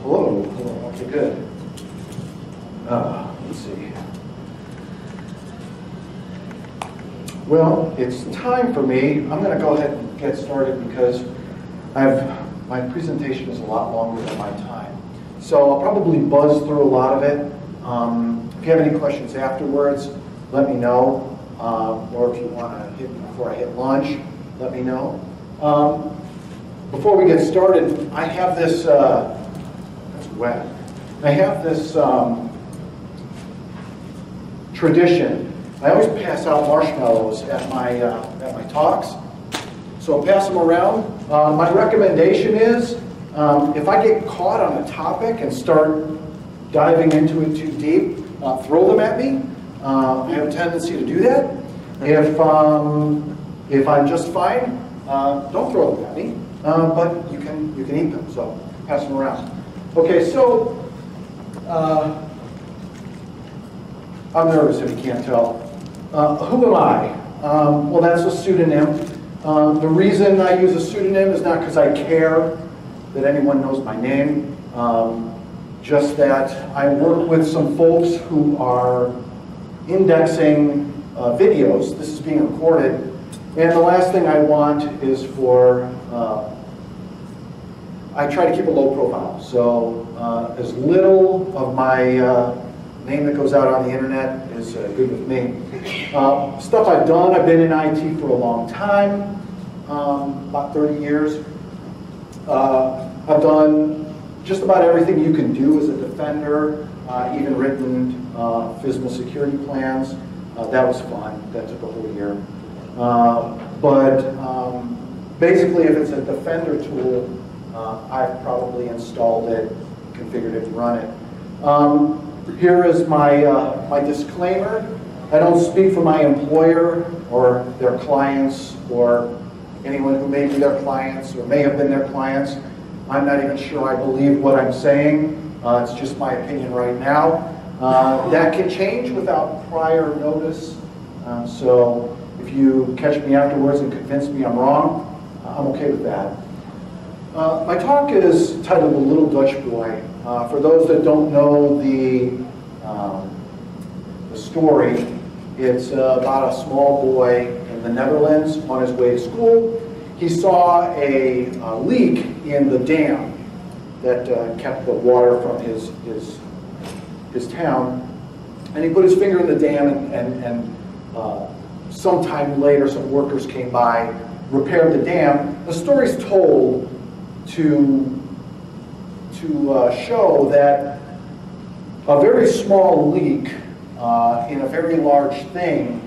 Hello. Hello. Okay, good. Let's see. Well, it's time for me. I'm going to go ahead and get started because my presentation is a lot longer than my time. So I'll probably buzz through a lot of it. If you have any questions afterwards, let me know. Or if you want to hit me before I hit lunch, let me know. Before we get started, I have this, that's wet. I have this tradition. I always pass out marshmallows at my talks. So I'll pass them around. My recommendation is, if I get caught on a topic and start diving into it too deep, throw them at me. I have a tendency to do that. If I'm just fine, don't throw them at me. But you can eat them. So pass them around. Okay, so I'm nervous if you can't tell. Who am I? Well, that's a pseudonym. The reason I use a pseudonym is not because I care that anyone knows my name, just that I work with some folks who are indexing videos. This is being recorded, and the last thing I want is for, I try to keep a low profile, so as little of my name that goes out on the internet is good with me. Stuff I've done, I've been in IT for a long time, about 30 years. I've done just about everything you can do as a defender, even written physical security plans. That was fun, that took a whole year. Basically if it's a defender tool, I've probably installed it, configured it, and run it. Here is my disclaimer. I don't speak for my employer or their clients or anyone who may be their clients or may have been their clients. I'm not even sure I believe what I'm saying. It's just my opinion right now. That can change without prior notice. So if you catch me afterwards and convince me I'm wrong, I'm okay with that. My talk is titled The Little Dutch Boy. For those that don't know the story, it's about a small boy in the Netherlands on his way to school. He saw a leak in the dam that kept the water from his town, and he put his finger in the dam, and sometime later some workers came by, repaired the dam. The story's told to show that a very small leak in a very large thing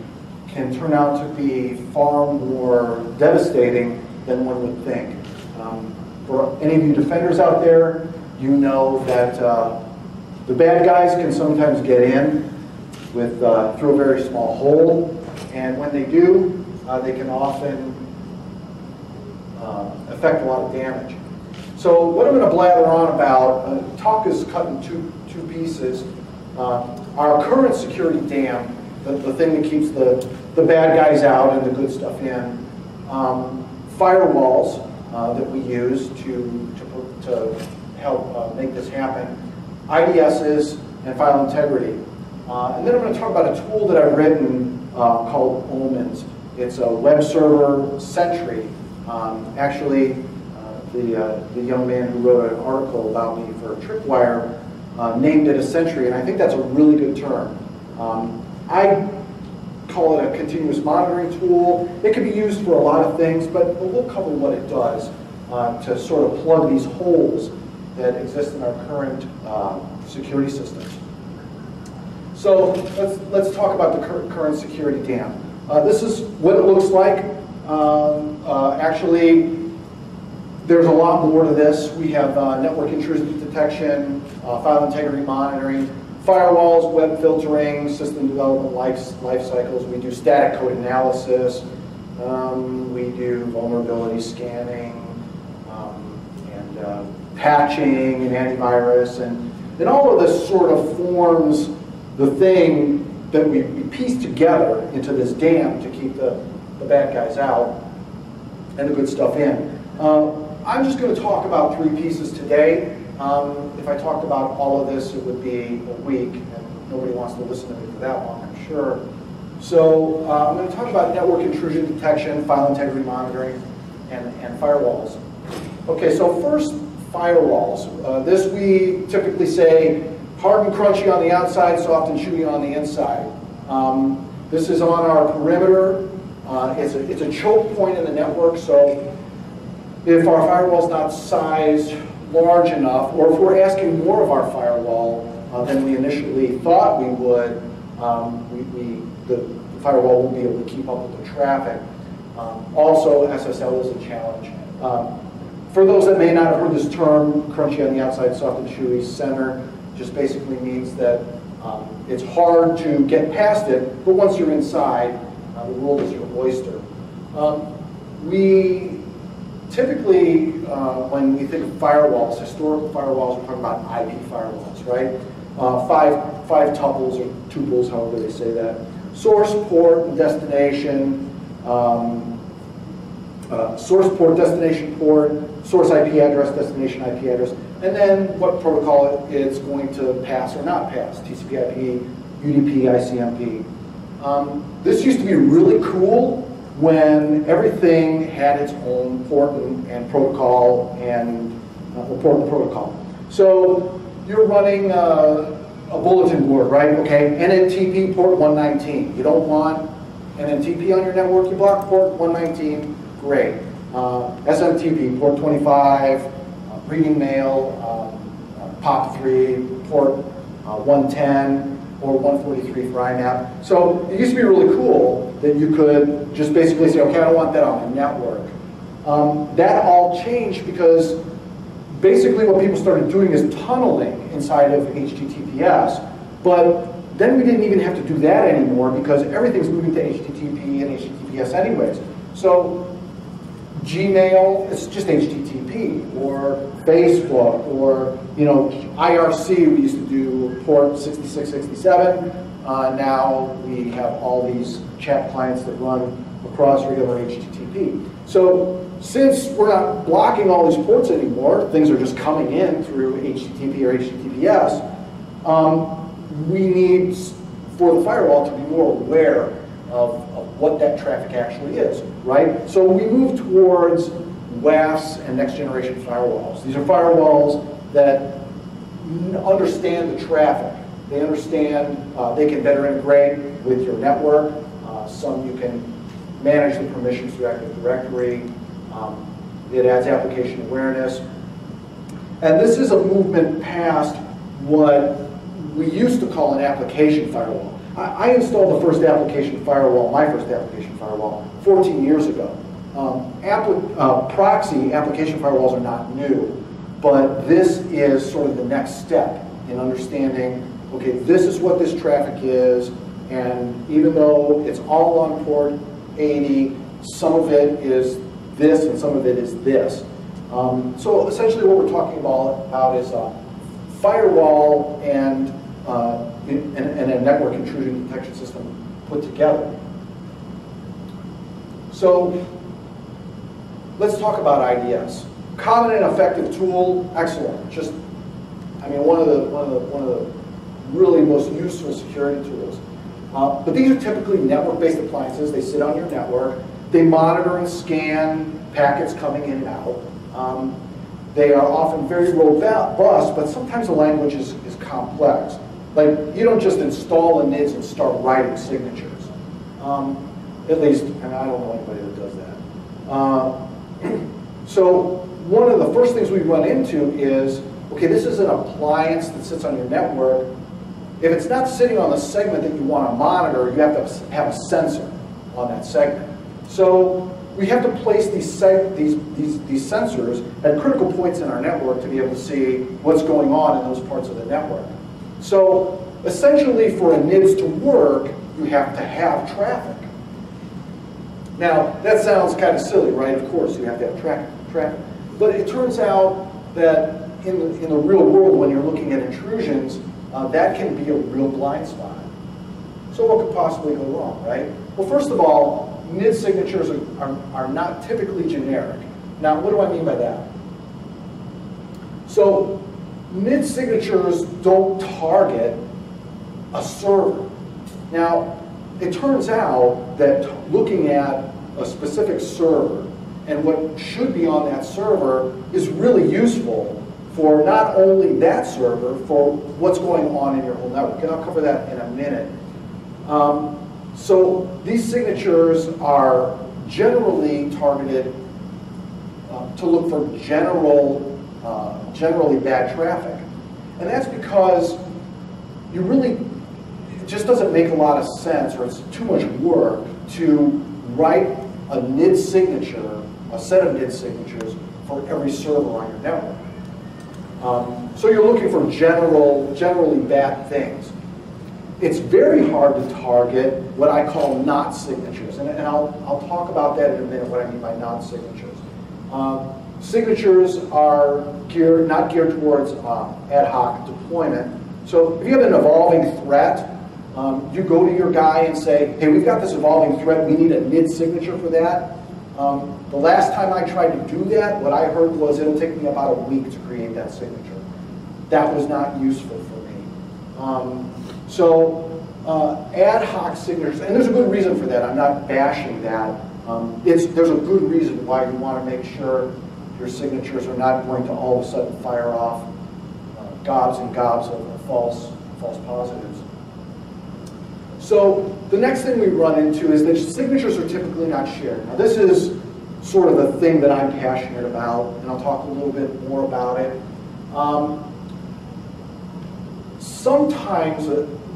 can turn out to be far more devastating than one would think. For any of you defenders out there, you know that the bad guys can sometimes get in with through a very small hole, and when they do, they can often affect a lot of damage. So what I'm going to blather on about, talk is cut in two pieces. Our current security dam, the thing that keeps the bad guys out and the good stuff in, firewalls that we use to help make this happen, IDSs, and file integrity. And then I'm going to talk about a tool that I've written called Omens. It's a web server sentry. Actually, the young man who wrote an article about me for Tripwire named it a sentry, and I think that's a really good term. I call it a continuous monitoring tool. It can be used for a lot of things, but we'll cover what it does to sort of plug these holes that exist in our current security systems. So let's talk about the current security dam. This is what it looks like. Actually, there's a lot more to this. We have network intrusion detection, file integrity monitoring, firewalls, web filtering, system development life cycles. We do static code analysis. We do vulnerability scanning and patching and antivirus. And all of this sort of forms the thing that we piece together into this dam to keep the bad guys out and the good stuff in. I'm just going to talk about three pieces today. If I talked about all of this, it would be a week, and nobody wants to listen to me for that long, I'm sure. So I'm going to talk about network intrusion detection, file integrity monitoring, and firewalls. Okay, so first, firewalls. This we typically say hard and crunchy on the outside, soft and chewy on the inside. This is on our perimeter. It's a choke point in the network, so if our firewall is not sized large enough, or if we're asking more of our firewall than we initially thought we would, the firewall won't be able to keep up with the traffic. Also, SSL is a challenge. For those that may not have heard this term, crunchy on the outside, soft and chewy, center, just basically means that it's hard to get past it, but once you're inside, the world is your oyster. We typically, when we think of firewalls, historical firewalls, we're talking about IP firewalls, right? Five tuples or tuples, however they say that. Source, port, and destination. Source port, destination port, source IP address, destination IP address, and then what protocol it's going to pass or not pass, TCP/IP, UDP, ICMP. This used to be really cool when everything had its own port and protocol and port and protocol. So you're running a bulletin board, right? Okay, NNTP port 119. You don't want NNTP on your network, you block port 119. Great. SMTP, port 25, reading mail, POP3, port 110, or 143 for IMAP. So it used to be really cool that you could just basically say, okay, I don't want that on my network. That all changed because basically what people started doing is tunneling inside of HTTPS, but then we didn't even have to do that anymore because everything's moving to HTTP and HTTPS anyways. So Gmail, it's just HTTP, or Facebook, or IRC. We used to do port 6667. Now we have all these chat clients that run across regular HTTP. So since we're not blocking all these ports anymore, things are just coming in through HTTP or HTTPS. We need for the firewall to be more aware of what that traffic actually is, right? So we move towards WAFs and next generation firewalls. These are firewalls that understand the traffic. They understand, they can better integrate with your network. Some you can manage the permissions through Active Directory. It adds application awareness. And this is a movement past what we used to call an application firewall. I installed the first application firewall, my first application firewall, 14 years ago. Proxy application firewalls are not new, but this is sort of the next step in understanding, okay, this is what this traffic is, and even though it's all on port 80, some of it is this and some of it is this. So essentially what we're talking about is a firewall and a network intrusion detection system put together. So let's talk about IDS. Common and effective tool, excellent. Just, I mean, one of the really most useful security tools. But these are typically network-based appliances. They sit on your network. They monitor and scan packets coming in and out. They are often very robust, but sometimes the language is complex. Like, you don't just install the NIDs and start writing signatures. At least, and I don't know anybody that does that. So one of the first things we run into is, okay, this is an appliance that sits on your network. If it's not sitting on the segment that you want to monitor, you have to have a sensor on that segment. So we have to place these sensors at critical points in our network to be able to see what's going on in those parts of the network. So essentially for a NIDS to work, you have to have traffic. Now, that sounds kind of silly, right? Of course, you have to have traffic. But it turns out that in the real world, when you're looking at intrusions, that can be a real blind spot. So what could possibly go wrong, right? Well, first of all, NID signatures are not typically generic. Now, what do I mean by that? So NID signatures don't target a server. Now, it turns out that looking at a specific server and what should be on that server is really useful for not only that server, for what's going on in your whole network. And I'll cover that in a minute. So these signatures are generally targeted to look for generally bad traffic. And that's because it just doesn't make a lot of sense, or it's too much work to write a NID signature, a set of NID signatures for every server on your network. So you're looking for generally bad things. It's very hard to target what I call not signatures, and I'll talk about that in a minute, what I mean by not signatures. Signatures are not geared towards ad hoc deployment. So if you have an evolving threat, you go to your guy and say, hey, we've got this evolving threat, we need a NID signature for that. The last time I tried to do that, what I heard was it'll take me about a week to create that signature. That was not useful for me. Ad hoc signatures, and there's a good reason for that. I'm not bashing that. There's a good reason why you want to make sure your signatures are not going to all of a sudden fire off gobs and gobs of false positives. So the next thing we run into is that signatures are typically not shared. Now this is sort of the thing that I'm passionate about, and I'll talk a little bit more about it. Sometimes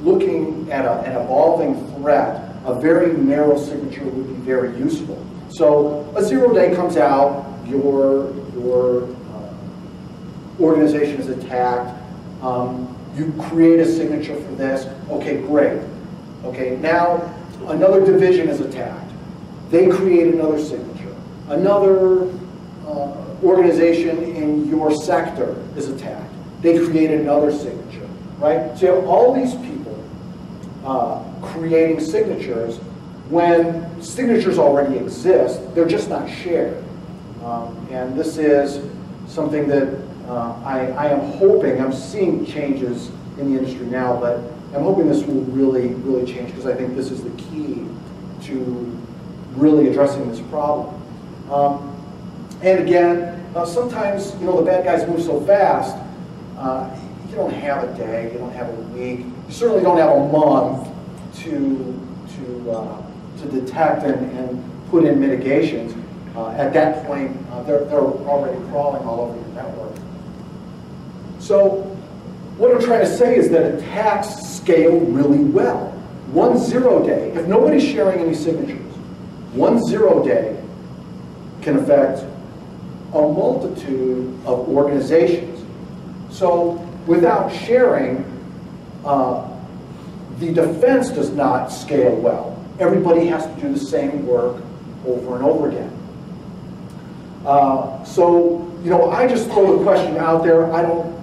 looking at an evolving threat, a very narrow signature would be very useful. So a 0-day comes out, your organization is attacked, you create a signature for this, okay, great. Okay, now another division is attacked. They create another signature. Another organization in your sector is attacked. They create another signature, right? So you have all these people creating signatures when signatures already exist. They're just not shared. And this is something that I am hoping, I'm seeing changes in the industry now, but I'm hoping this will really, really change, because I think this is the key to really addressing this problem. And again, sometimes, the bad guys move so fast, you don't have a day, you don't have a week, you certainly don't have a month to detect and put in mitigations. At that point, they're already crawling all over your network. So what I'm trying to say is that attacks scale really well. 1 0-day, if nobody's sharing any signatures, 1 0-day can affect a multitude of organizations. So without sharing, the defense does not scale well. Everybody has to do the same work over and over again. I just throw the question out there.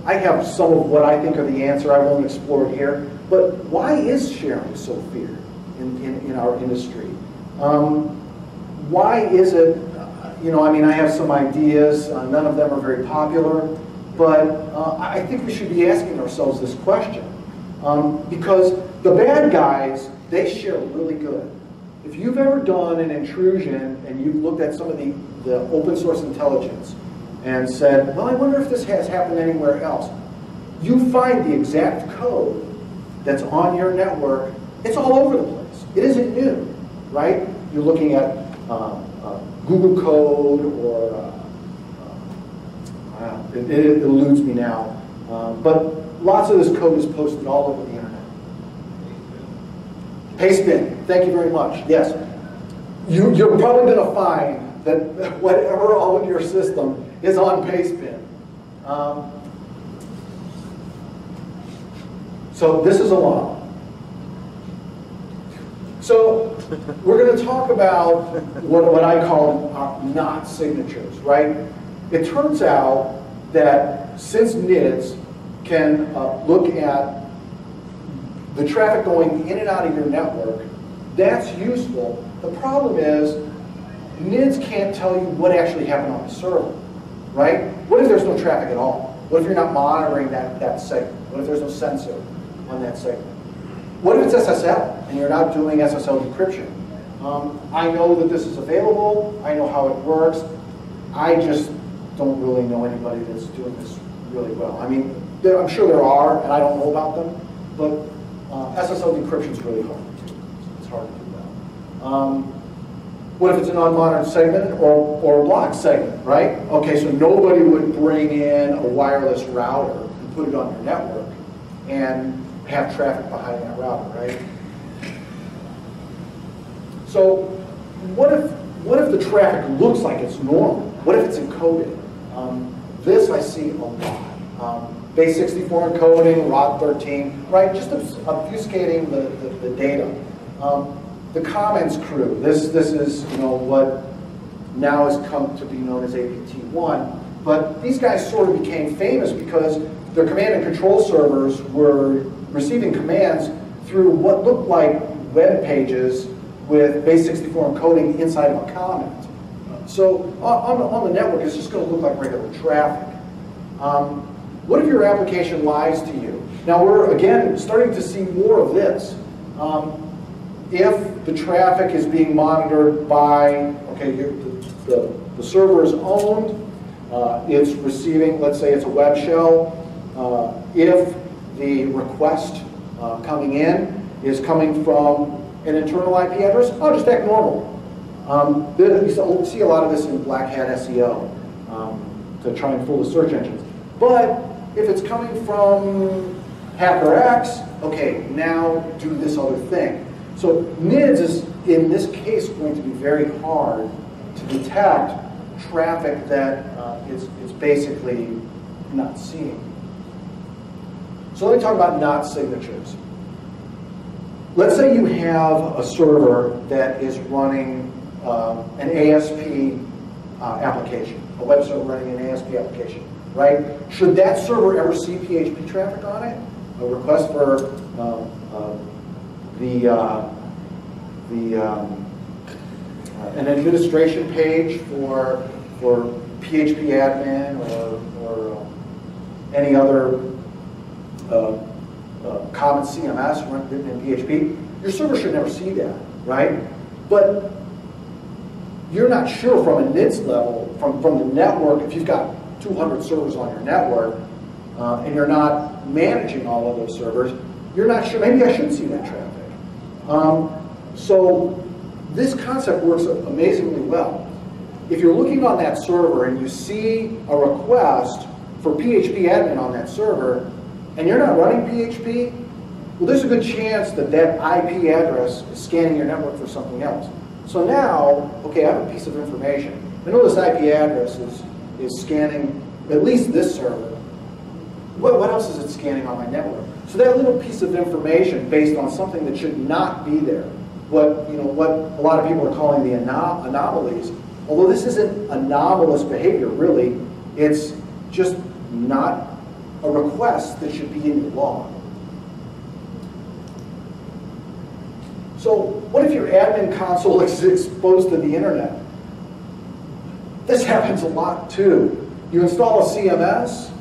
I have some of what I think are the answer. I won't explore it here. But why is sharing so feared in our industry? Why is it, I have some ideas. None of them are very popular. But I think we should be asking ourselves this question. Because the bad guys, they share really good. If you've ever done an intrusion and you've looked at some of the open source intelligence and said, well, I wonder if this has happened anywhere else, you find the exact code that's on your network. It's all over the place. It isn't new, right? You're looking at Google code or, it eludes me now, but lots of this code is posted all over the internet. Pastebin, thank you very much. Yes, you're probably going to find that whatever on your system is on Pastebin. So this is a lot. So we're going to talk about what I call not signatures, right? It turns out that since NIDs can look at the traffic going in and out of your network, that's useful. The problem is NIDs can't tell you what actually happened on the server, right? What if there's no traffic at all? What if you're not monitoring that segment? What if there's no sensor on that segment? What if it's SSL and you're not doing SSL decryption? I know that this is available. I know how it works. I just don't really know anybody that's doing this really well. I mean, I'm sure there are, and I don't know about them, but SSL decryption is really hard to do. It's hard to do that. What if it's an unmonitored segment or a blocked segment, right? Okay, so nobody would bring in a wireless router and put it on your network and have traffic behind that router, right? So what if the traffic looks like it's normal? What if it's encoded? This I see a lot. Base64 encoding, ROT 13, right? Just obfuscating the data. The Commons crew, this is what now has come to be known as APT1, but these guys sort of became famous because their command and control servers were receiving commands through what looked like web pages with base64 encoding inside of a comment. So on the network, it's just going to look like regular traffic. What if your application lies to you? Now we're, again, starting to see more of this. If the traffic is being monitored by, okay, the server is owned, it's receiving, let's say it's a web shell. If the request coming in is coming from an internal IP address, I'll just act normal. You see a lot of this in black hat SEO to try and fool the search engines. But if it's coming from hacker X, okay, now do this other thing. So NIDS is, in this case, going to be very hard to detect traffic that it's basically not seen. So let me talk about not signatures. Let's say you have a server that is running an ASP application, a web server running an ASP application, right? Should that server ever see PHP traffic on it? A request for an administration page for PHP admin or any other common CMS written in PHP, your server should never see that, right? But you're not sure from a NIDS level, from the network, if you've got 200 servers on your network and you're not managing all of those servers, you're not sure, maybe I should see that traffic. So this concept works amazingly well. If you're looking on that server and you see a request for PHP admin on that server, and you're not running PHP, well, there's a good chance that that IP address is scanning your network for something else. So now, okay, I have a piece of information. I know this IP address is scanning at least this server. What else is it scanning on my network? So that little piece of information based on something that should not be there, what a lot of people are calling the anomalies, although this isn't anomalous behavior really, it's just not a request that should be in your log. So what if your admin console is exposed to the internet? This happens a lot too. You install a CMS,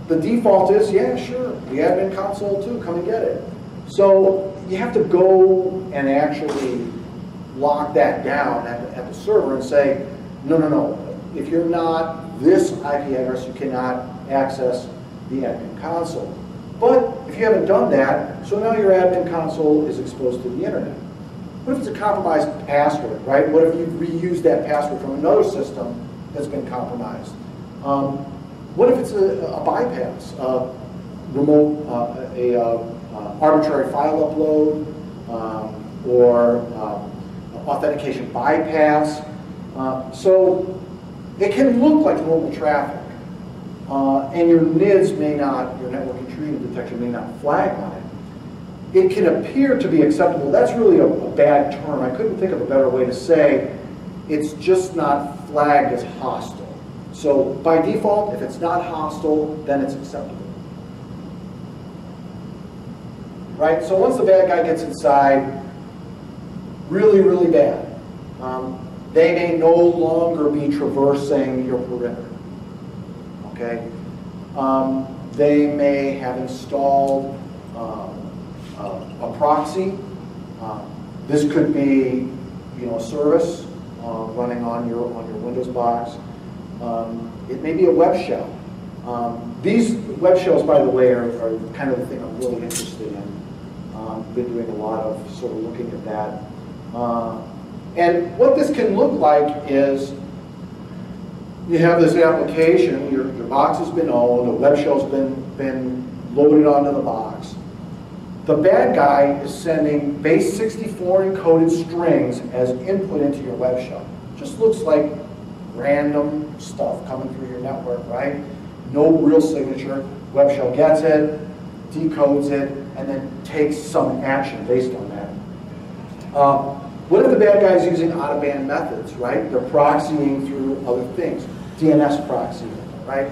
the default is, yeah, sure, the admin console too, come and get it. So you have to go and actually lock that down at the server and say, no, if you're not this IP address, you cannot access the admin console. But if you haven't done that, so now your admin console is exposed to the internet. What if it's a compromised password, right? What if you reuse that password from another system that's been compromised? What if it's a bypass, remote, arbitrary file upload, or authentication bypass? So it can look like normal traffic, and your NIDS may not, your network intrusion detection may not flag on it. It can appear to be acceptable. That's really a bad term. I couldn't think of a better way to say it's just not flagged as hostile. So by default, if it's not hostile, then it's acceptable. Right? So once the bad guy gets inside, really, really bad, they may no longer be traversing your perimeter. Okay? They may have installed a proxy. This could be, a service running on your Windows box. It may be a web shell. These web shells, by the way, are kind of the thing I'm really interested in. Been doing a lot of sort of looking at that. And what this can look like is you have this application, your box has been owned, a web shell's been loaded onto the box. The bad guy is sending base 64 encoded strings as input into your web shell. Just looks like random stuff coming through your network, right? No real signature. Web shell gets it, decodes it, and then takes some action based on that. What if the bad guy is using out-of-band methods, right? They're proxying through other things. DNS proxy, right?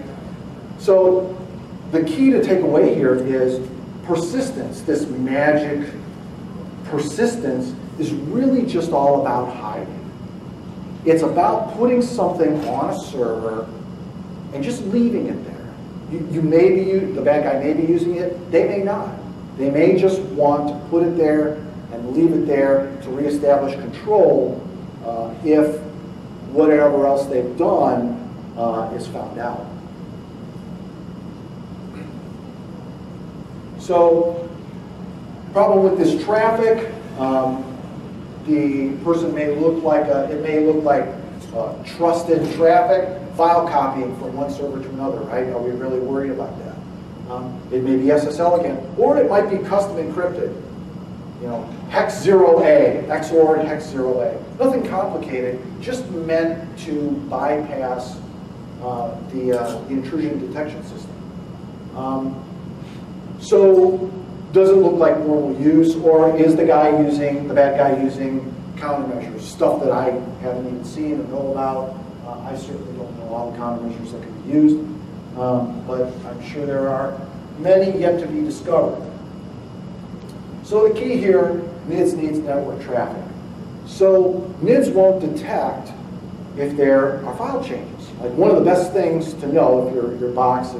So the key to take away here is persistence. This magic persistence is really just all about hiding. It's about putting something on a server and just leaving it there. The bad guy may be using it, they may not. They may just want to put it there and leave it there to reestablish control if whatever else they've done is found out. So, problem with this traffic, the person may look like trusted traffic, file copying from one server to another, right? Are we really worried about that? It may be SSL again, or it might be custom encrypted. Hex 0A, XOR hex 0A. Nothing complicated, just meant to bypass the intrusion detection system. So, does it look like normal use, or is the bad guy using countermeasures, stuff that I haven't even seen or know about? I certainly don't know all the countermeasures that can be used, but I'm sure there are many yet to be discovered. So the key here, NIDS needs network traffic. So NIDS won't detect if there are file changes. Like one of the best things to know if your box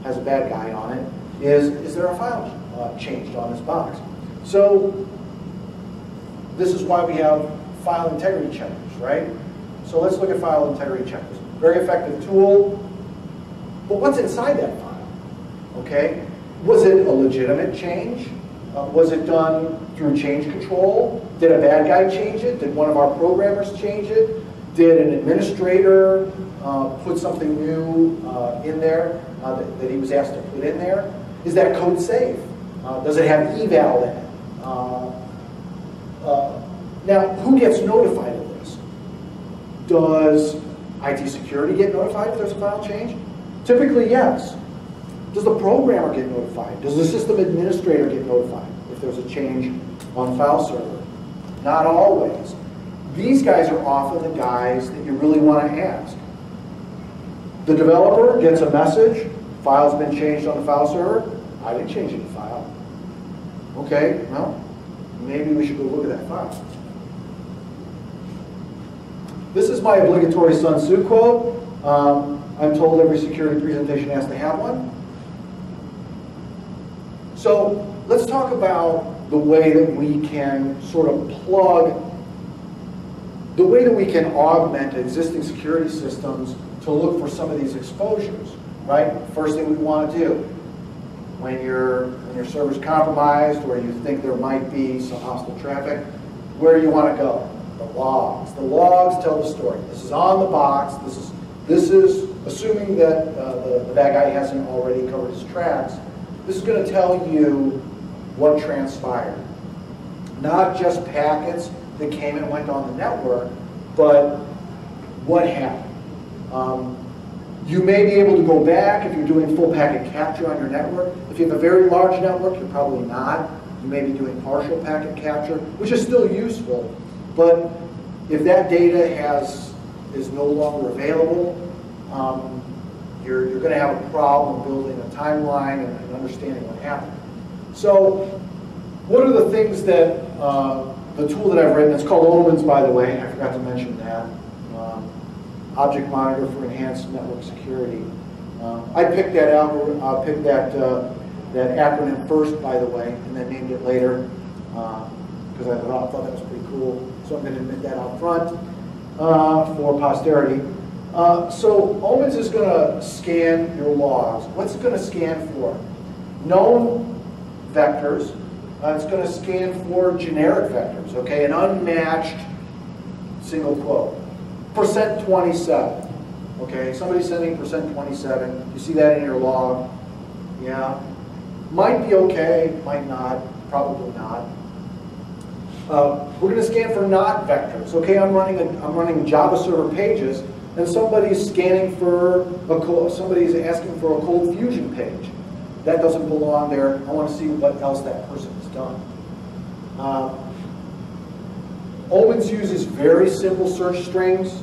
has a bad guy on it is there a file changed on this box? So this is why we have file integrity checkers, right? So let's look at file integrity checkers. Very effective tool, but what's inside that file? Okay, was it a legitimate change? Was it done through change control? Did a bad guy change it? Did one of our programmers change it? Did an administrator put something new in there that he was asked to put in there? Is that code safe? Does it have eval in it? Now, who gets notified of this? Does IT security get notified if there's a file change? Typically, yes. Does the programmer get notified? Does the system administrator get notified if there's a change on file server? Not always. These guys are often the guys that you really want to ask. The developer gets a message, file's been changed on the file server. I didn't change any file. Okay, well, maybe we should go look at that file. This is my obligatory Sun Tzu quote. I'm told every security presentation has to have one. So let's talk about the way that we can sort of the way that we can augment existing security systems to look for some of these exposures, right? First thing we want to do, when your server's compromised or you think there might be some hostile traffic, where do you want to go? The logs. The logs tell the story. This is on the box. This is assuming that the bad guy hasn't already covered his tracks. This is going to tell you what transpired. Not just packets that came and went on the network, but what happened. You may be able to go back if you're doing full packet capture on your network. If you have a very large network, you're probably not. You may be doing partial packet capture, which is still useful. But if that data is no longer available, you're going to have a problem building a timeline and understanding what happened. So what are the things that the tool that I've written, it's called Omens, by the way, I forgot to mention that. Object Monitor for Enhanced Network Security. I picked that that acronym first, by the way, and then named it later because I thought that was pretty cool. So I'm going to admit that out front for posterity. So Omens is going to scan your logs. What's it going to scan for? Known vectors. It's going to scan for generic vectors, okay? An unmatched single quote. %27, okay? Somebody's sending %27. You see that in your log. Yeah. Might be okay, might not, probably not. We're going to scan for not vectors. Okay, I'm running Java server pages, and somebody's scanning for somebody's asking for a Cold Fusion page. That doesn't belong there. I want to see what else that person has done. Omens uses very simple search strings.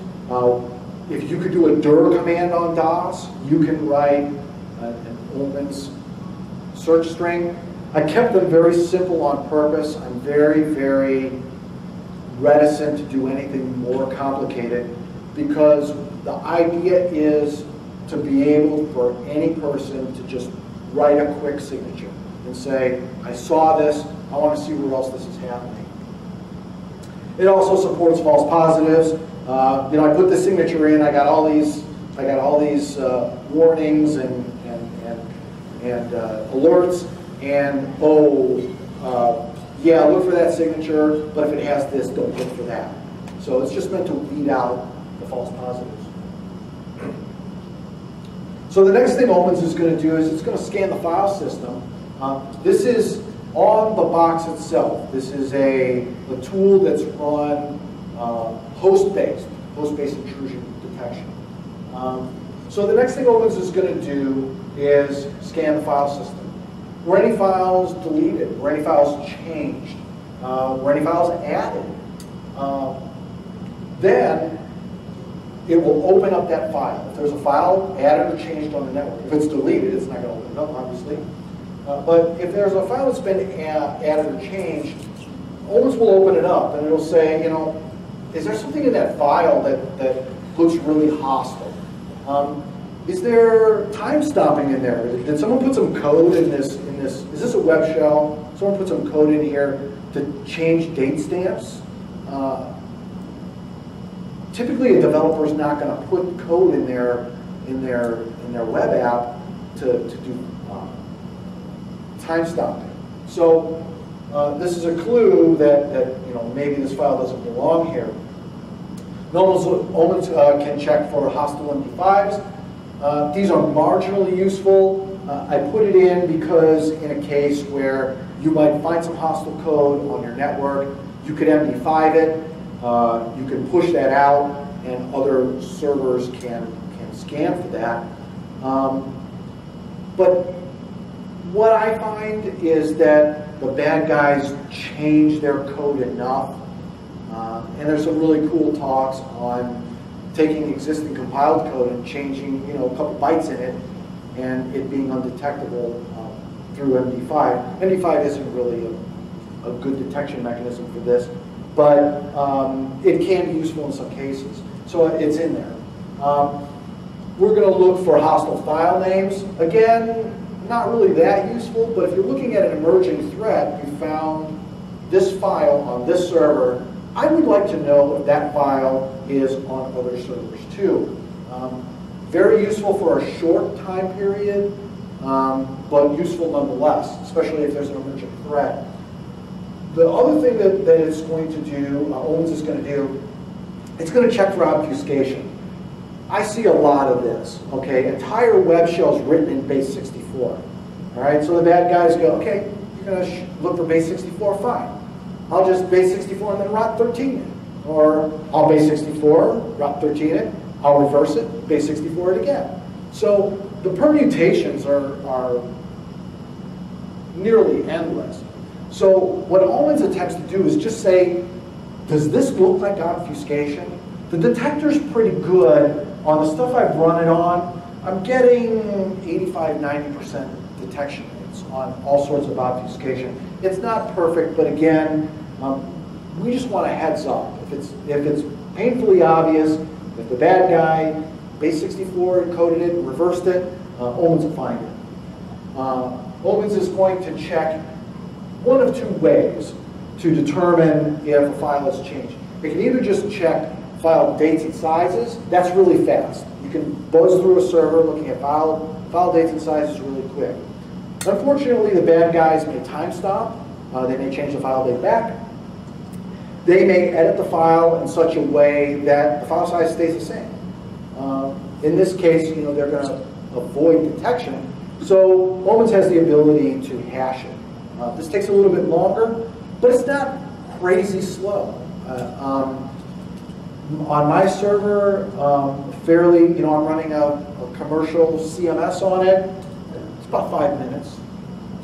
If you could do a dir command on DOS, you can write an Omens search string. I kept them very simple on purpose. I'm very, very reticent to do anything more complicated because the idea is to be able for any person to just write a quick signature and say, I saw this, I want to see where else this is happening. It also supports false positives. You know, I put the signature in, I got all these warnings and alerts, and yeah, look for that signature, but if it has this, don't look for that. So it's just meant to weed out the false positives. So the next thing Omens is going to do is it's going to scan the file system. This is on the box itself. This is a tool that's run host-based intrusion detection. So the next thing Omens is going to do is scan the file system. Were any files deleted? Were any files changed? Were any files added? Then it will open up that file. If there's a file added or changed on the network, if it's deleted, it's not going to open it up, obviously. But if there's a file that's been added or changed, Omens will open it up and it'll say, you know, is there something in that file that looks really hostile? Is there time stopping in there? Did someone put some code in this? Is this a web shell? Someone put some code in here to change date stamps? Typically, a developer is not going to put code in their web app to do time stopping. So this is a clue that you know, maybe this file doesn't belong here. Omens can check for hostile MD5s. These are marginally useful. I put it in because in a case where you might find some hostile code on your network, you could MD5 it, you can push that out, and other servers can scan for that. But what I find is that the bad guys change their code enough, and there's some really cool talks on taking existing compiled code and changing, you know, a couple bytes in it, and it being undetectable through MD5. MD5 isn't really a good detection mechanism for this, but it can be useful in some cases. So it's in there. We're going to look for hostile file names. Again, not really that useful, but if you're looking at an emerging threat, you found this file on this server, I would like to know if that file is on other servers too. Very useful for a short time period, but useful nonetheless, especially if there's an emerging threat. The other thing that it's going to do, Omens is going to do, it's going to check for obfuscation. I see a lot of this, okay? Entire web shells written in base 64, all right? So the bad guys go, okay, you're going to look for base 64, fine. I'll just base 64 and then rot 13 it. Or I'll base 64, rot 13 it, I'll reverse it, base 64 it again. So the permutations are nearly endless. So what Omens attempts to do is just say, does this look like obfuscation? The detector's pretty good. On the stuff I've run it on, I'm getting 85, 90% detection rates on all sorts of obfuscation. It's not perfect, but again, we just want a heads up. If it's painfully obvious, if the bad guy base 64 encoded it, reversed it, Omens will find it. Omens is going to check one of two ways to determine if a file has changed. It can either just check file dates and sizes. That's really fast. You can buzz through a server looking at file dates and sizes really quick. Unfortunately, the bad guys may time stop. They may change the file date back. They may edit the file in such a way that the file size stays the same. In this case, they're going to avoid detection. So Omens has the ability to hash it. This takes a little bit longer, but it's not crazy slow. On my server, I'm running a commercial CMS on it. It's about 5 minutes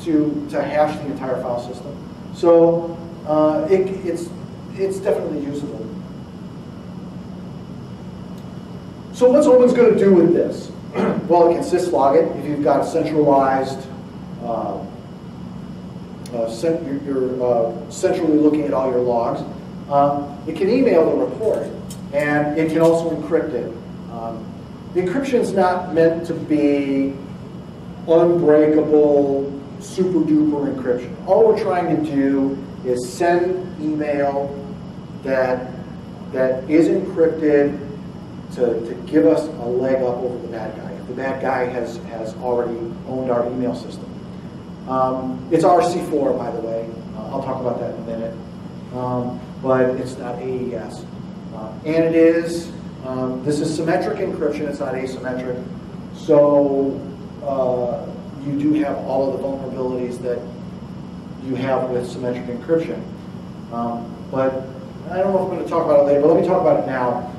to hash the entire file system. So it's definitely usable. So what's Omens going to do with this? Well, it can syslog it if you've got a centralized, you're centrally looking at all your logs. It can email the report, and it can also encrypt it. The encryption is not meant to be unbreakable, super duper encryption. All we're trying to do is send email that is encrypted to give us a leg up over the bad guy. If the bad guy has already owned our email system. It's RC4, by the way. I'll talk about that in a minute. But it's not AES. And it is, this is symmetric encryption, it's not asymmetric. So you do have all of the vulnerabilities that you have with symmetric encryption. But I don't know if I'm going to talk about it later, but let me talk about it now.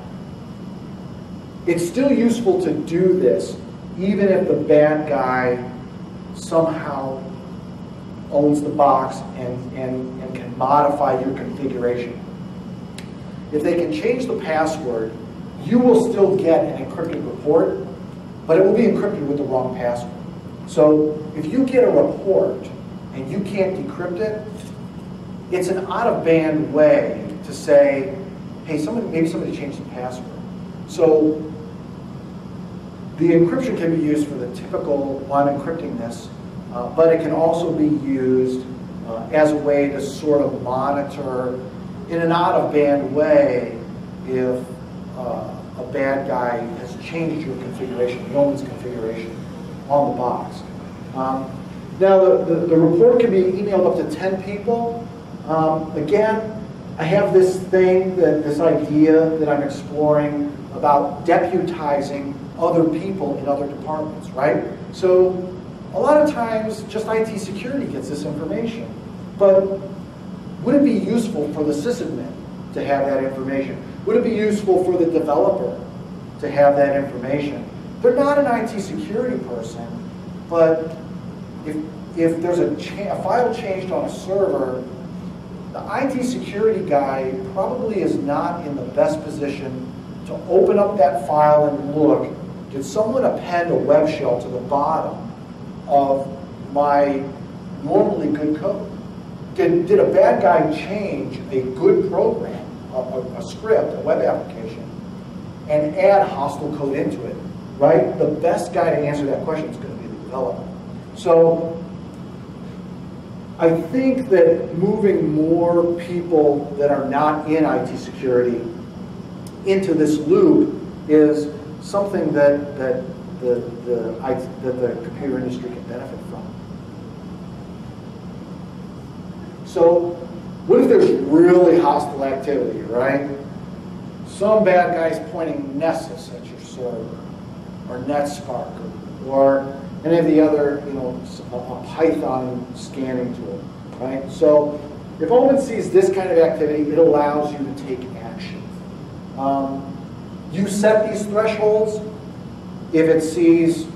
It's still useful to do this, even if the bad guy somehow owns the box and can modify your configuration. If they can change the password, you will still get an encrypted report, but it will be encrypted with the wrong password. So if you get a report and you can't decrypt it, it's an out-of-band way to say, hey, maybe somebody changed the password. So the encryption can be used for the typical, I'm encrypting this, but it can also be used as a way to sort of monitor in an out-of-band way if a bad guy has changed your configuration, the Omens configuration on the box. Now the report can be emailed up to 10 people. Again, I have this idea that I'm exploring about deputizing other people in other departments, right? So a lot of times just IT security gets this information, but would it be useful for the sysadmin to have that information? Would it be useful for the developer to have that information? They're not an IT security person, but if there's a file changed on a server, the IT security guy probably is not in the best position to open up that file and look, did someone append a web shell to the bottom of my normally good code? Did a bad guy change a good program, a script, a web application, and add hostile code into it, right? The best guy to answer that question is going to be the developer. So I think that moving more people that are not in IT security into this loop is something that the computer industry can benefit from. So what if there's really hostile activity, right? Some bad guy's pointing Nessus at your server, or NetSpark, or any of the other, a Python scanning tool, right? So if Omens sees this kind of activity, it allows you to take action. You set these thresholds. If it sees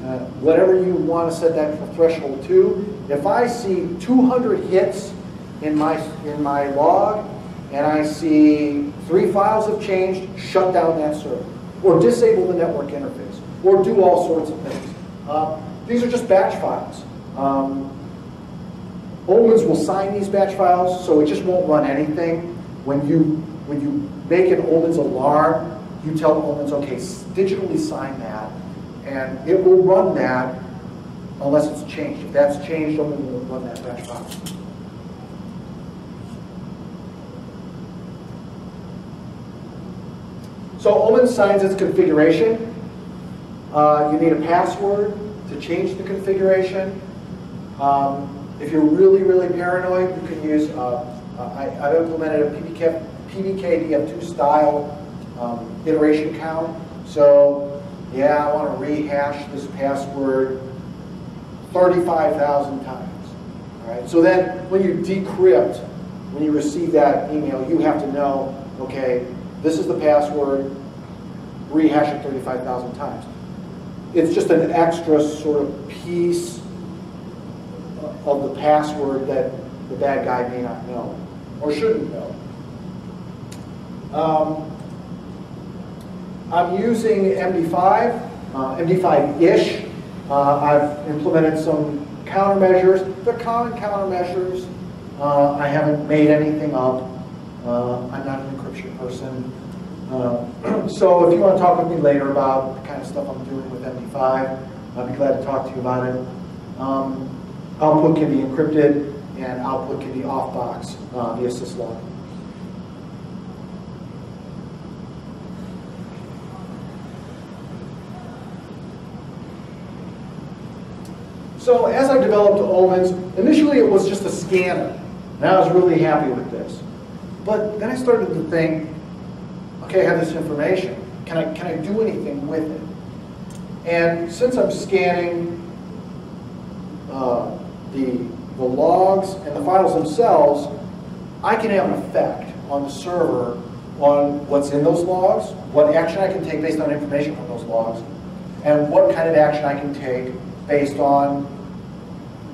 whatever you want to set that threshold to, if I see 200 hits in my log, and I see 3 files have changed, shut down that server, or disable the network interface, or do all sorts of things. These are just batch files. Omens will sign these batch files, so it just won't run anything. When you make an Omens alarm, you tell Omens, okay, digitally sign that, and it will run that, unless it's changed. If that's changed, Omen will run that batch box. So Omen signs its configuration. You need a password to change the configuration. If you're really, really paranoid, you can use, I've implemented a PBKDF2 style iteration count. So yeah, I want to rehash this password 35,000 times. All right. So then when you decrypt, when you receive that email, you have to know, okay, this is the password, rehash it 35,000 times. It's just an extra sort of piece of the password that the bad guy may not know or shouldn't know. I'm using MD5, MD5-ish. I've implemented some countermeasures. They're common countermeasures. I haven't made anything up. I'm not an encryption person. So if you want to talk with me later about the kind of stuff I'm doing with MD5, I'd be glad to talk to you about it. Output can be encrypted, and output can be off-box via syslog. So as I developed Omens, initially it was just a scanner, and I was really happy with this. But then I started to think, okay, I have this information. Can I do anything with it? And since I'm scanning the logs and the files themselves, I can have an effect on the server on what's in those logs, what action I can take based on information from those logs, and what kind of action I can take based on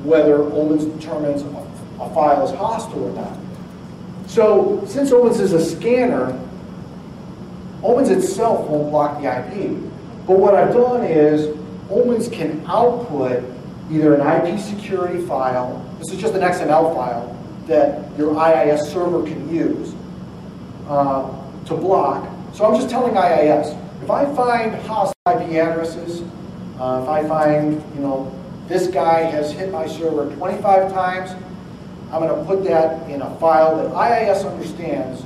whether Omens determines a file is hostile or not. So since Omens is a scanner, Omens itself won't block the IP. But what I've done is Omens can output either an IP security file, this is just an XML file that your IIS server can use to block. So I'm just telling IIS, if I find hostile IP addresses, if I find, this guy has hit my server 25 times, I'm going to put that in a file that IIS understands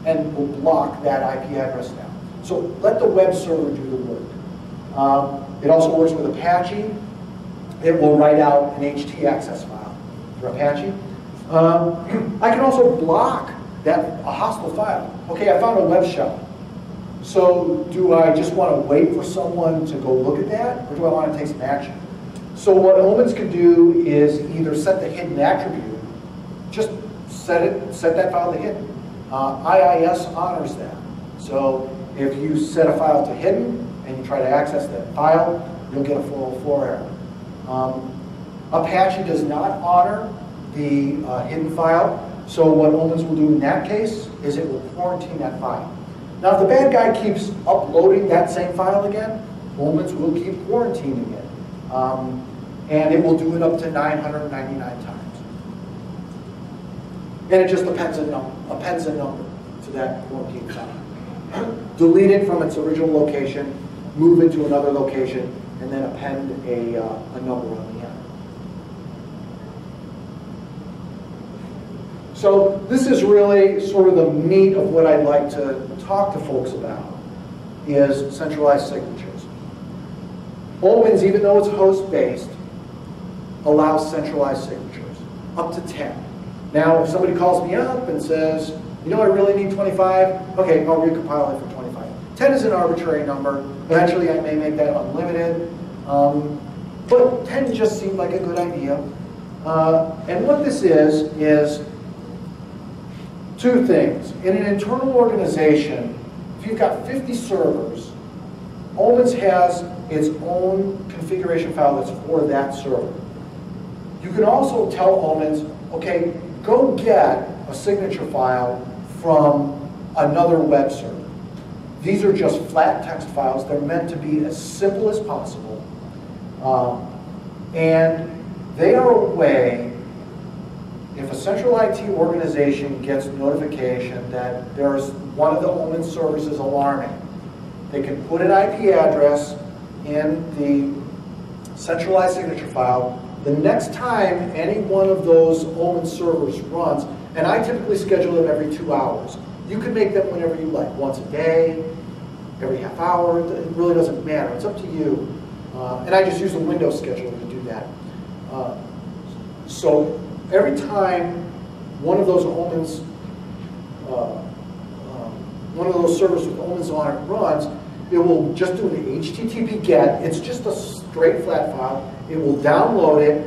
and will block that IP address now. So let the web server do the work. It also works with Apache. It will write out an htaccess file for Apache. I can also block a hostile file. Okay, I found a web shell. So do I just want to wait for someone to go look at that, or do I want to take some action? So what Omens can do is either set the hidden attribute, just set that file to hidden. IIS honors that. So if you set a file to hidden and you try to access that file, you'll get a 404 error. Apache does not honor the hidden file, so what Omens will do in that case is it will quarantine that file. Now if the bad guy keeps uploading that same file again, Omens will keep quarantining it. And it will do it up to 999 times. And it just appends a number to that quarantine file. Delete it from its original location, move it to another location, and then append a number on the end. So this is really sort of the meat of what I'd like to talk to folks about, is centralized signatures. Omens, even though it's host-based, allows centralized signatures, up to 10. Now, if somebody calls me up and says, I really need 25, okay, I'll recompile it for 25. 10 is an arbitrary number. Eventually, I may make that unlimited. But 10 just seemed like a good idea. And what this is two things. In an internal organization, if you've got 50 servers, Omens has its own configuration file that's for that server. You can also tell Omens, okay, go get a signature file from another web server. These are just flat text files. They're meant to be as simple as possible. And they are a way, if a central IT organization gets notification that there's one of the Omens servers is alarming, they can put an IP address in the centralized signature file. The next time any one of those Omen servers runs, and I typically schedule them every 2 hours. You can make them whenever you like, once a day, every half hour, it really doesn't matter, it's up to you. And I just use the Windows scheduler to do that. So every time one of those Omens, one of those servers with Omens on it runs, it will just do an HTTP GET. It's just a straight flat file. It will download it,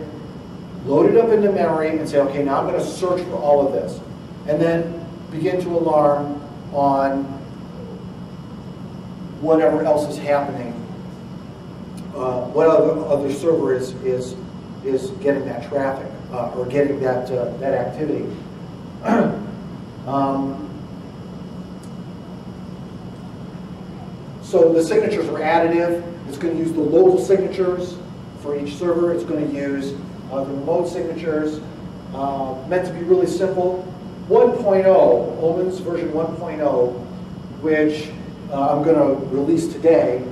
load it up into memory, and say, okay, now I'm going to search for all of this. And then begin to alarm on whatever else is happening, what other server is getting that traffic or getting that activity. So the signatures are additive. It's going to use the local signatures for each server. It's going to use the remote signatures. Meant to be really simple. 1.0, Omens version 1.0, which I'm going to release today,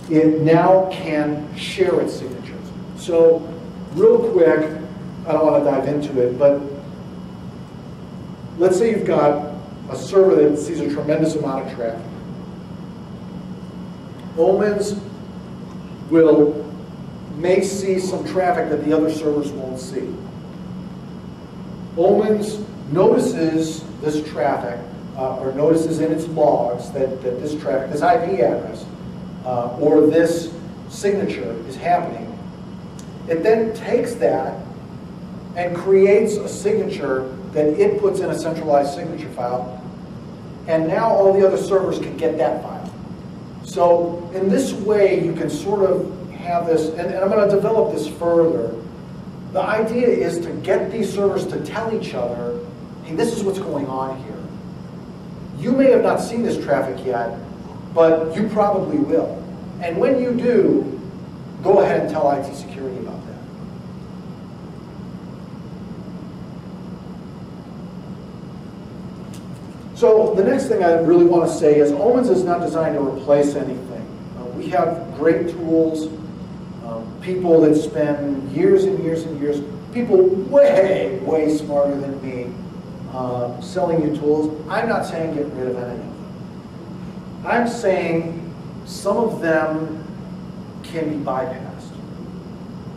it now can share its signatures. So real quick, I don't want to dive into it, but let's say you've got a server that sees a tremendous amount of traffic. Omens may see some traffic that the other servers won't see. Omens notices this traffic, or notices in its logs that this traffic, this IP address, or this signature is happening. It then takes that and creates a signature that it puts in a centralized signature file, and now all the other servers can get that file. So in this way, you can sort of have this, and I'm going to develop this further. The idea is to get these servers to tell each other, hey, this is what's going on here. You may have not seen this traffic yet, but you probably will. And when you do, go ahead and tell IT security about that. So the next thing I really want to say is Omens is not designed to replace anything. We have great tools, people that spend years and years and years, people way, way smarter than me, selling you tools. I'm not saying get rid of any of them. I'm saying some of them can be bypassed.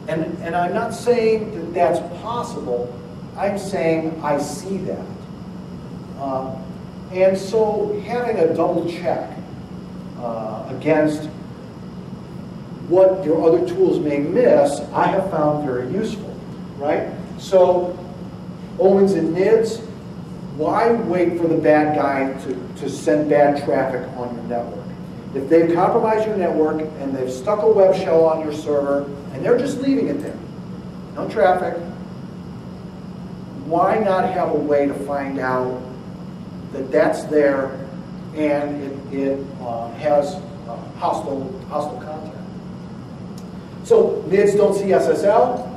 And I'm not saying that that's possible. I'm saying I see that. And so having a double check against what your other tools may miss, I have found very useful, right? So Omens and NIDS, why wait for the bad guy to send bad traffic on your network? If they've compromised your network and they've stuck a web shell on your server and they're just leaving it there, no traffic, why not have a way to find out that that's there and it has hostile content? So NIDS don't see SSL,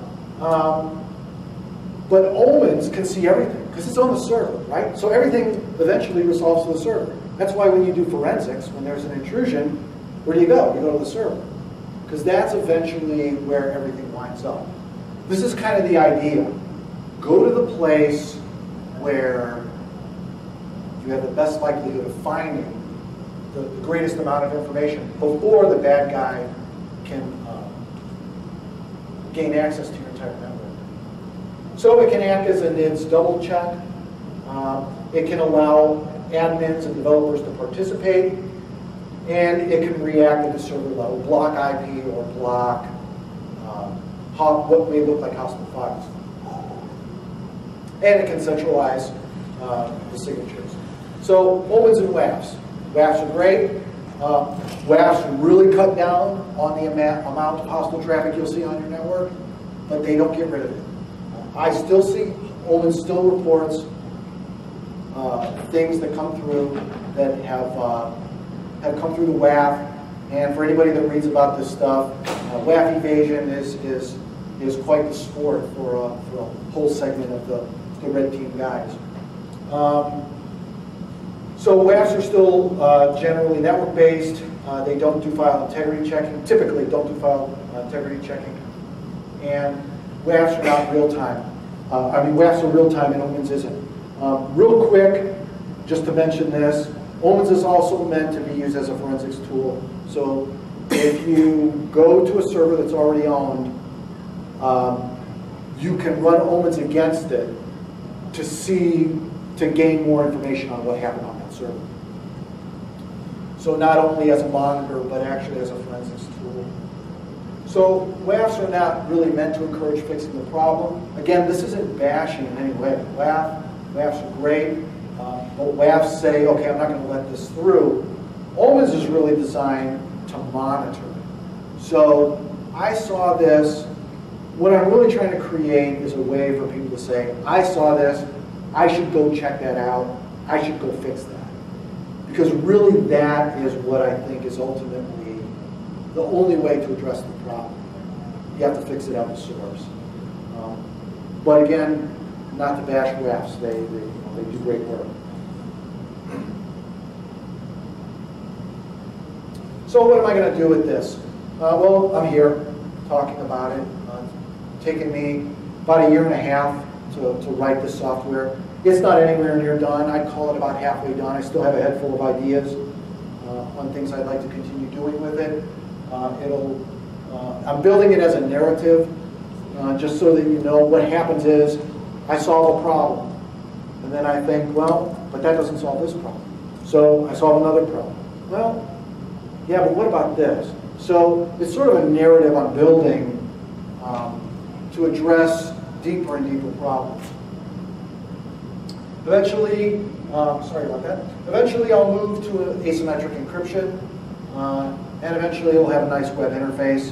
but Omens can see everything because it's on the server, right? So everything eventually resolves to the server. That's why when you do forensics, when there's an intrusion, where do you go? You go to the server, because that's eventually where everything winds up. This is kind of the idea. Go to the place where you have the best likelihood of finding the greatest amount of information before the bad guy can gain access to your entire network. So it can act as a NIDS double check. It can allow admins and developers to participate, and it can react at the server level, block IP or block what may look like hostile files. And it can centralize the signatures. So Omens and WAFs. WAFs are great. WAFs really cut down on the amount of hostile traffic you'll see on your network, but they don't get rid of it. I still see, Omens still reports things that come through that have come through the WAF. And for anybody that reads about this stuff, WAF evasion is quite the sport for a whole segment of the red team guys. So WAFs are still generally network-based. They don't do file integrity checking, typically don't do file integrity checking. and WAFs are not real time. WAFs are real time and Omens isn't. Real quick, just to mention this, Omens is also meant to be used as a forensics tool. So if you go to a server that's already owned, you can run Omens against it to gain more information on what happened on that server. So not only as a monitor, but actually as a forensics tool. So WAFs are not really meant to encourage fixing the problem. Again, this isn't bashing in any way. WAFs are great, but WAFs say, okay, I'm not going to let this through. Omens is really designed to monitor. So I saw this. What I'm really trying to create is a way for people to say, I saw this, I should go check that out, I should go fix that. Because really that is what I think is ultimately the only way to address the problem. You have to fix it at the source. But again, not to bash WAFs, they do great work. So what am I going to do with this? Well, I'm here talking about it. It's taken me about 1.5 years to write this software. It's not anywhere near done. I'd call it about halfway done. I still have a head full of ideas on things I'd like to continue doing with it. I'm building it as a narrative, just so that you know what happens is I solve a problem. And then I think, well, but that doesn't solve this problem. So I solve another problem. Well, yeah, but what about this? So it's sort of a narrative I'm building to address deeper and deeper problems. Eventually, sorry about that. Eventually I'll move to asymmetric encryption, and eventually it'll have a nice web interface.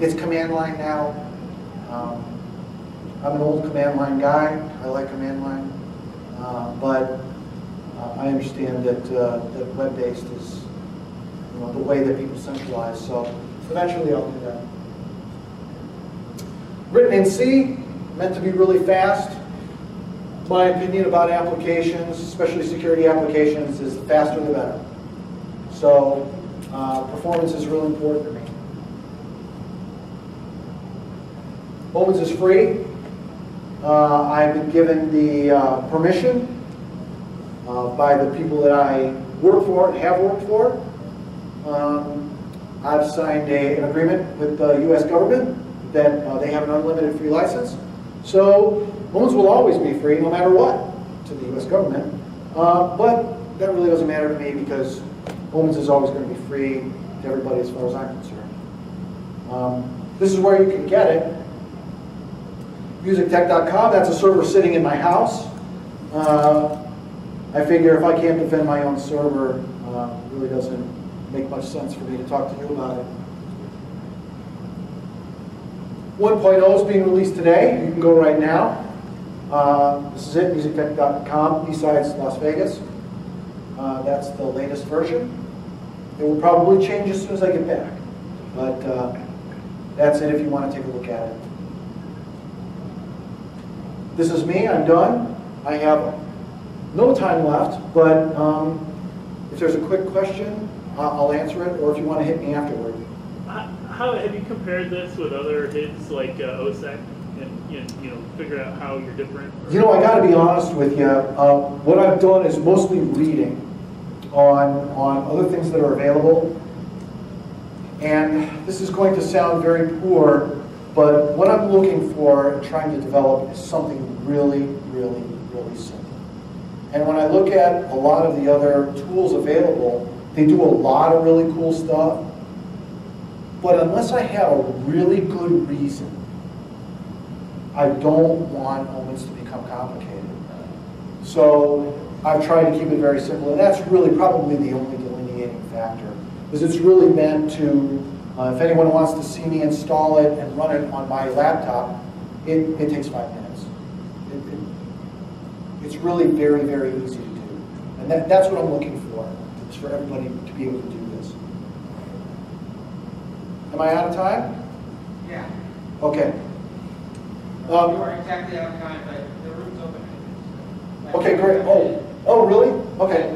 It's command line now. I'm an old command line guy. I like command line, but I understand that that web-based is the way that people centralize. So eventually I'll do that. Written in C, meant to be really fast. My opinion about applications, especially security applications, is the faster the better. So performance is really important to me. Omens is free. I've been given the permission by the people that I work for and have worked for. I've signed an agreement with the U.S. government that they have an unlimited free license. So Omens will always be free no matter what to the U.S. government. But that really doesn't matter to me because Omens is always going to be free to everybody as far as I'm concerned. This is where you can get it. MusicTech.com, that's a server sitting in my house. I figure if I can't defend my own server, it really doesn't make much sense for me to talk to you about it. 1.0 is being released today. You can go right now. This is it, MusicTech.com, BSidesLV Las Vegas. That's the latest version. It will probably change as soon as I get back. But that's it if you want to take a look at it. This is me, I'm done. I have no time left, but if there's a quick question, I'll answer it, or if you want to hit me afterward. How have you compared this with other hits like OSEC and figure out how you're different? I got to be honest with you. What I've done is mostly reading on other things that are available, and this is going to sound very poor, but what I'm looking for and trying to develop is something really, really, really simple. And when I look at a lot of the other tools available, they do a lot of really cool stuff. But unless I have a really good reason, I don't want Omens to become complicated. So I've tried to keep it very simple, and that's really probably the only delineating factor. Because it's really meant to, if anyone wants to see me install it and run it on my laptop, it takes 5 minutes. It's really very, very easy to do. And that's what I'm looking for. It's for everybody to be able to do this. Am I out of time? Yeah. Okay. You are exactly out of time, but the room's open. Okay, great. Oh, really? Okay.